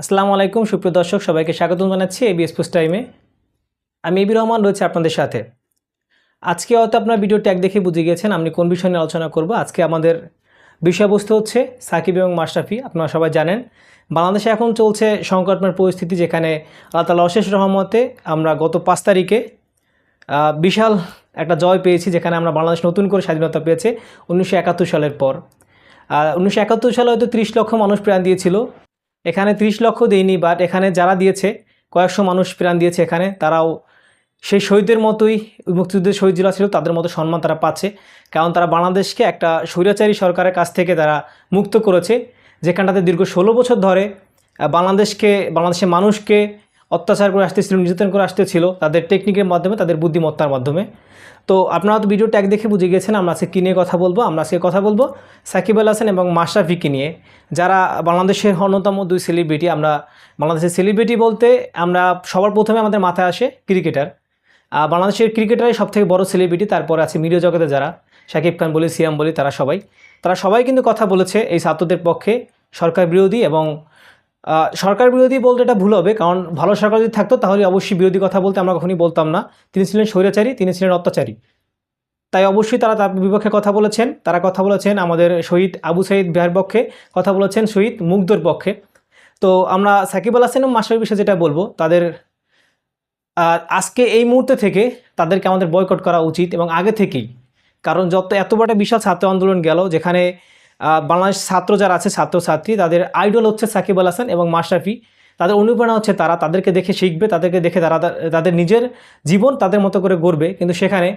আসসালামু আলাইকুম সুপ্রিয় দর্শক সবাইকে স্বাগতম জানাচ্ছি এবি স্পোর্টস টাইমে। আমি এবি রহমান রয়েছে আপনাদের সাথে। আজকে হয়তো আপনার ভিডিও ট্যাগ দেখে বুঝে গিয়েছেন আমি কোন বিষয় নিয়ে আলোচনা করব। আজকে আমাদের বিষয়বস্তু হচ্ছে সাকিব এবং মাশরাফি। আপনারা সবাই জানেন বাংলাদেশে এখন চলছে সংকটময় পরিস্থিতি, যেখানে আল্লাহ তাআলার অশেষ রহমতে আমরা গত 5 তারিখে বিশাল একটা জয় পেয়েছি, যেখানে আমরা বাংলাদেশ নতুন করে স্বাধীনতা পেয়েছে 1971 সালের পর। 1971 সালে হয়তো 30 লক্ষ মানুষ প্রাণ দিয়েছিল, এখানে 30 লক্ষ দেয়নি, বাট এখানে যারা দিয়েছে কয়েকশো মানুষ প্রাণ দিয়েছে, এখানে তারাও সেই শহীদের মতোই, মুক্তিযুদ্ধের শহীদ যারা ছিল তাদের মতো সম্মান তারা পাচ্ছে, কারণ তারা বাংলাদেশকে একটা স্বৈরাচারী সরকারের কাছ থেকে তারা মুক্ত করেছে, যেখানটাতে দীর্ঘ 16 বছর ধরে বাংলাদেশের মানুষকে অত্যাচার করে আসতেছিল, নির্যাতন করে আসতেছিল তাদের টেকনিকের মাধ্যমে, তাদের বুদ্ধিমত্তার মাধ্যমে। তো আপনারা তো ভিডিও ট্যাগ দেখে বুঝে গিয়েছেন আমরা আজকে কী নিয়ে কথা বলবো। আমরা আজকে কথা বলবো সাকিব আল হাসান এবং মাশরাফিকে নিয়ে, যারা বাংলাদেশের অন্যতম দুই সেলিব্রিটি। আমরা বাংলাদেশের সেলিব্রিটি বলতে আমরা সবার প্রথমে আমাদের মাথায় আসে ক্রিকেটার। বাংলাদেশের ক্রিকেটারই সবথেকে বড় সেলিব্রিটি, তারপরে আছে মিডিয়া জগতে যারা শাকিব খান বলি, সিয়াম বলি, তারা সবাই কিন্তু কথা বলেছে এই ছাত্রদের পক্ষে, সরকার বিরোধী। এবং সরকার বিরোধী বলতে এটা ভুল হবে, কারণ ভালো সরকার যদি থাকতো তাহলে অবশ্যই বিরোধী কথা বলতে আমরা কখনই বলতাম না। তিনি ছিলেন স্বৈরাচারী, তিনি ছিলেন অত্যাচারী, তাই অবশ্যই তারা তার বিপক্ষে কথা বলেছেন। তারা কথা বলেছেন আমাদের শহীদ আবু সাঈদ ভাইয়ের পক্ষে, কথা বলেছেন শহীদ মুগ্ধর পক্ষে। তো আমরা সাকিব আল হাসান এবং মাশরাফির বিষয়ে যেটা বলবো, তাদের আজকে এই মুহূর্তে থেকে তাদেরকে আমাদের বয়কট করা উচিত, এবং আগে থেকেই। কারণ এত বড় বিশাল ছাত্র আন্দোলন গেল, যেখানে বাংলাদেশ ছাত্র যারা আছে, ছাত্রছাত্রী, তাদের আইডল হচ্ছে সাকিব আল হাসান এবং মাশরাফি। তাদের অনুপ্রেরণা হচ্ছে তারা, তাদেরকে দেখে শিখবে, তাদেরকে দেখে তারা তাদের নিজের জীবন তাদের মতো করে গড়বে। কিন্তু সেখানে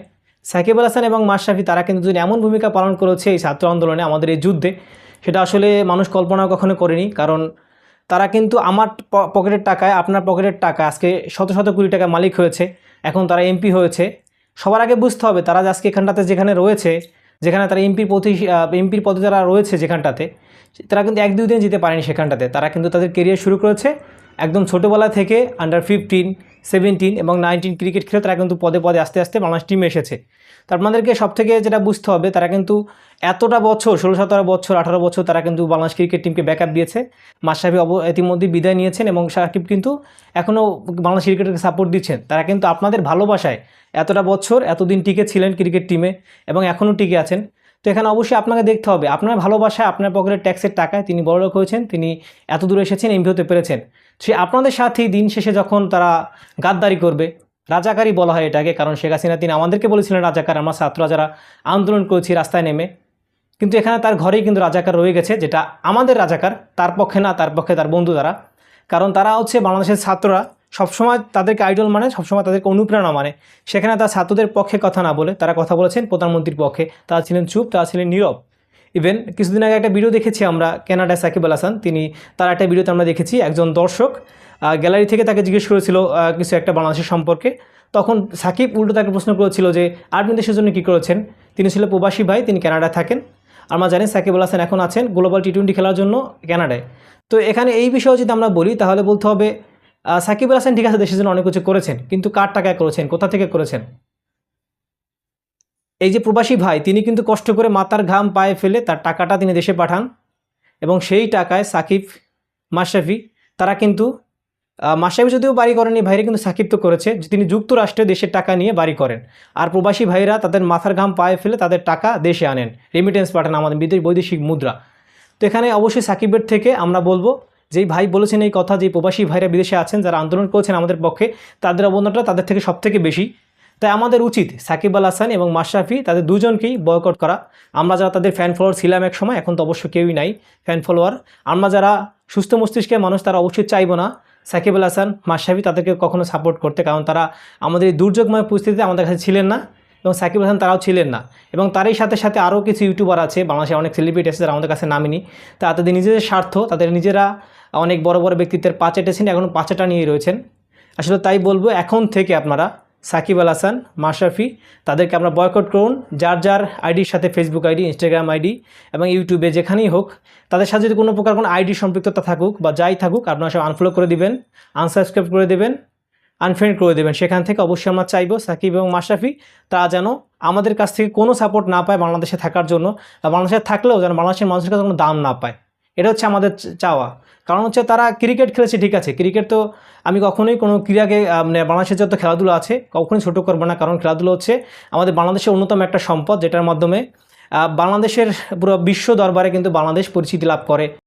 সাকিব আল হাসান এবং মাশরাফি তারা কিন্তু যদি এমন ভূমিকা পালন করেছে এই ছাত্র আন্দোলনে, আমাদের এই যুদ্ধে, সেটা আসলে মানুষ কল্পনা কখনো করেনি। কারণ তারা কিন্তু আমার পকেটের টাকায়, আপনার পকেটের টাকায় আজকে শত শত কোটি টাকা মালিক হয়েছে, এখন তারা এমপি হয়েছে। সবার আগে বুঝতে হবে তারা আজকে এখানটাতে যেখানে রয়েছে, যেখানে তারা এমপির পদে যারা রয়েছে যেখানটাতে, তারা কিন্তু 1-2 দিন যেতে পারেনি সেখানটাতে। তারা কিন্তু তাদের কেরিয়ার শুরু করেছে একদম ছোটোবেলা থেকে, আন্ডার 15, 17 এবং 19 ক্রিকেট খেলে তারা কিন্তু পদে পদে আস্তে আস্তে বাংলাদেশ টিমে এসেছে। তো আপনাদেরকে সবথেকে যেটা বুঝতে হবে, তারা কিন্তু এতটা বছর, 16-17 বছর, 18 বছর তারা কিন্তু বাংলাদেশ ক্রিকেট টিমকে ব্যাকআপ দিয়েছে। মাশরাফি ইতিমধ্যে বিদায় নিয়েছেন এবং সাকিব কিন্তু এখনও বাংলাদেশ ক্রিকেটকে সাপোর্ট দিচ্ছেন। তারা কিন্তু আপনাদের ভালোবাসায় এতটা বছর, এতদিন টিকে ছিলেন ক্রিকেট টিমে এবং এখনও টিকে আছেন। তো এখানে অবশ্যই আপনাকে দেখতে হবে আপনার ভালোবাসায়, আপনার পকেটের ট্যাক্সের টাকায় তিনি বড়লোক হয়েছেন, তিনি এত দূরে এসেছেন, এমপি হতে পেরেছেন। সে আপনাদের সাথেই দিন শেষে যখন তারা গাদ্দারি করবে, রাজাকারই বলা হয় এটাকে, কারণ শেখ হাসিনা তিনি আমাদেরকে বলেছিলেন রাজাকার, আমরা ছাত্ররা যারা আন্দোলন করেছি রাস্তায় নেমে, কিন্তু এখানে তার ঘরেই কিন্তু রাজাকার রয়ে গেছে, যেটা আমাদের রাজাকার, তার পক্ষে না, তার পক্ষে তার বন্ধু তারা। কারণ তারা হচ্ছে বাংলাদেশের ছাত্ররা সবসময় তাদেরকে আইডল মানে, সবসময় তাদেরকে অনুপ্রেরণা মানে। সেখানে তার ছাত্রদের পক্ষে কথা না বলে তারা কথা বলেছেন প্রধানমন্ত্রীর পক্ষে। তারা ছিলেন চুপ, তারা ছিলেন নীরব। ইভেন কিছুদিন আগে একটা ভিডিও দেখেছি আমরা, কানাডায় সাকিব আল হাসান, তার একটা ভিডিওতে আমরা দেখেছি একজন দর্শক গ্যালারি থেকে তাকে জিজ্ঞেস করেছিল কিছু একটা বাংলাদেশের সম্পর্কে। তখন সাকিব উল্টো তাকে প্রশ্ন করেছিল যে আপনি দেশের জন্য কী করেছেন। তিনি ছিল প্রবাসী ভাই, তিনি কানাডায় থাকেন। আমরা জানি সাকিব আল হাসান এখন আছেন গ্লোবাল টি20 খেলার জন্য কানাডায়। তো এখানে এই বিষয়ে যদি আমরা বলি তাহলে বলতে হবে সাকিব আল হাসান ঠিক আছে দেশের জন্য অনেক কিছু করেছেন, কিন্তু কার টাকায় করেছেন, কোথা থেকে করেছেন? এই যে প্রবাসী ভাই, তিনি কিন্তু কষ্ট করে মাথার ঘাম পায়ে ফেলে তার টাকাটা তিনি দেশে পাঠান, এবং সেই টাকায় সাকিব, মাশরাফি তারা কিন্তু, মাশরাফি যদিও বাড়ি করেনি, ভাইরা কিন্তু সাকিব তো করেছে, তিনি যুক্তরাষ্ট্রে দেশের টাকা নিয়ে বাড়ি করেন। আর প্রবাসী ভাইরা তাদের মাথার ঘাম পায়ে ফেলে তাদের টাকা দেশে আনেন, রেমিটেন্স পাঠান, আমাদের বৈদেশিক মুদ্রা। তো এখানে অবশ্যই সাকিবের থেকে আমরা বলবো, যেই ভাই বলেছেন এই কথা, যে প্রবাসী ভাইরা বিদেশে আছেন যারা আন্দোলন করেছেন আমাদের পক্ষে, তাদের অবদানটা তাদের থেকে সবথেকে বেশি। তাই আমাদের উচিত সাকিব আল হাসান এবং মাশরাফি তাদের দুজনকেই বয়কট করা। আমরা যারা তাদের ফ্যান ফলোয়ার ছিলাম এক সময়, এখন তো অবশ্য কেউই নাই ফ্যান ফলোয়ার। আমরা যারা সুস্থ মস্তিষ্কের মানুষ তারা অবশ্যই চাইব না সাকিব আল হাসান, মাশরাফি তাদেরকে কখনো সাপোর্ট করতে, কারণ তারা আমাদের এই দুর্যোগময় পরিস্থিতিতে আমাদের কাছে ছিলেন না, এবং সাকিব আল হাসান তারাও ছিলেন না। এবং তারই সাথে সাথে আরও কিছু ইউটিউবার আছে, বাংলাদেশে অনেক সেলিব্রিটি আছে যারা আমাদের কাছে নামেনি, তা তাদের নিজেদের স্বার্থ, তাদের নিজেরা অনেক বড় বড় ব্যক্তিত্বের পা চেটেছেন, এখনও পাচাটা নিয়ে রয়েছেন। আসলে তাই বলবো, এখন থেকে আপনারা সাকিব আল হাসান, মাশরাফি তাদেরকে আমরা বয়কট করুন। যার যার আইডির সাথে, ফেসবুক আইডি, ইনস্টাগ্রাম আইডি এবং ইউটিউবে যেখানেই হোক, তাদের সাথে যদি কোনো প্রকার কোনো আইডি সম্পৃক্ততা থাকুক বা যাই থাকুক, আপনারা সব আনফলো করে দিবেন, আনসাবস্ক্রাইব করে দেবেন, আনফ্রেন্ড করে দেবেন। সেখান থেকে অবশ্যই আমরা চাইবো সাকিব এবং মাশরাফি তারা যেন আমাদের কাছ থেকে কোনো সাপোর্ট না পায় বাংলাদেশে থাকার জন্য, বা বাংলাদেশে থাকলেও যেন বাংলাদেশের মানুষের কাছে কোনো দাম না পায়। এটা হচ্ছে আমাদের চাওয়া। কারণ হচ্ছে তারা ক্রিকেট খেলেছে, ঠিক আছে, ক্রিকেট তো আমি কখনোই কোনো ক্রীড়াকে মানে বাংলাদেশের যত খেলাধুলো আছে কখনোই ছোটো করবো না, কারণ খেলাধুলো হচ্ছে আমাদের বাংলাদেশের অন্যতম একটা সম্পদ, যেটার মাধ্যমে বাংলাদেশের পুরো বিশ্ব দরবারে কিন্তু বাংলাদেশ পরিচিতি লাভ করে।